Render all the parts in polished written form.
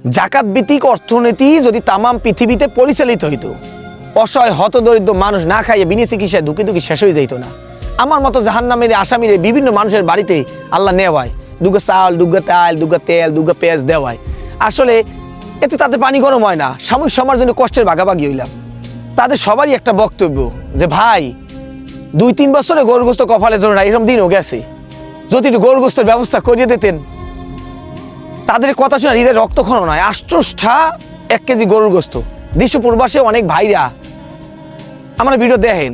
জাকাত ভিত্তিক অর্থনীতি যদি তামাম পৃথিবীতে পরিচালিত হইতো, অসহায় হতদরিদ্র মানুষ না খাইয়ে বিনা চিকিৎসায় ধুকে ধুকে শেষ হয়ে যেত না। আমার মতো জাহান্নামের আসামিরে বিভিন্ন মানুষের বাড়িতে আল্লাহ নেওয়ায়, দুগা চাল, দুগা তাল, দুগা তেল, দুগা পেঁয়াজ দেওয়ায়। আসলে এতে তাদের পানি গরম হয় না, সাময়িক সময়ের জন্য কষ্টের ভাগাভাগি হইলাম। তাদের সবারই একটা বক্তব্য যে ভাই 2-3 বছরে গরুর গোস্ত কপালে ধরে না, এরকম দিনও গেছে, যদি একটু গরুর গোস্তের ব্যবস্থা করিয়ে দিতেন। তাদের কথা শুনে হৃদয় রক্তক্ষরণ হয়। 1 কেজি গরুর গোস্ত। দেশ প্রবাসে অনেক ভাইরা আমার ভিডিও দেখেন,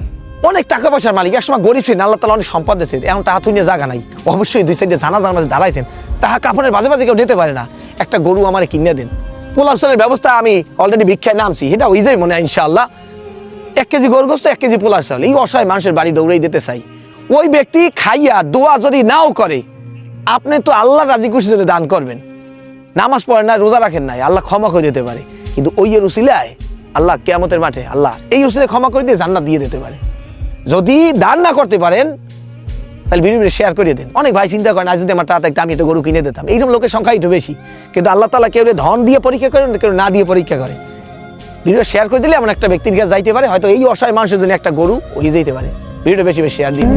অনেক টাকা পয়সার মালিক, একসময় গরিব ছিলেন, আল্লাহ তাআলা অনেক সম্পদ দিয়েছেন, এখন টাকা থুইনে জায়গা নাই, অবশ্যই 2 সাইডে জানাজার মাঝে দাঁড়াইছেন, টাকা কাপড়ের বাজে বাজে কেউ নিতে পারে না। একটা গরু আমার কিনে দেন। পোলাও চালের ব্যবস্থা আমি অলরেডি ভিক্ষায় নামছি, সেটা হয়ে যায় মনে হয় ইনশাআল্লাহ। 1 কেজি গরুর গোস্ত, 1 কেজি পোলাও চাল, এই অসহায় মানুষের বাড়ি দৌড়াই দিতে চাই। ওই ব্যক্তি খাইয়া দোয়া যদি নাও করে, আপনি তো আল্লাহ রাজি খুশি যদি দান করবেন, নামাজ পড়েন না, রোজা রাখেন নাই, আল্লাহ ক্ষমা করে দিতে পারে। কিন্তু ওই উসিলায় আল্লাহ কিয়ামতের মাঠে আল্লাহ এই উসিলায় ক্ষমা করে দিয়ে জান্নাত দিয়ে দিতে পারে। যদি দান না করতে পারেন তাহলে ভিডিও শেয়ার করে দেন। অনেক ভাই চিন্তা করেন, আজ যদি আমার টাকা থাকতো আমি একটা গরু কিনে দিতাম। এইরকম লোকের সংখ্যা একটু বেশি, কিন্তু আল্লাহ তাআলা কেউ ধন দিয়ে পরীক্ষা করেন, কেউ না দিয়ে পরীক্ষা করে। ভিডিও শেয়ার করে দিলে এমন একটা ব্যক্তির কাছে যাইতে পারে, হয়তো এই অসহায় মানুষের জন্য একটা গরু হয়ে যেতে পারে। ভিডিও বেশি বেশি শেয়ার দিন।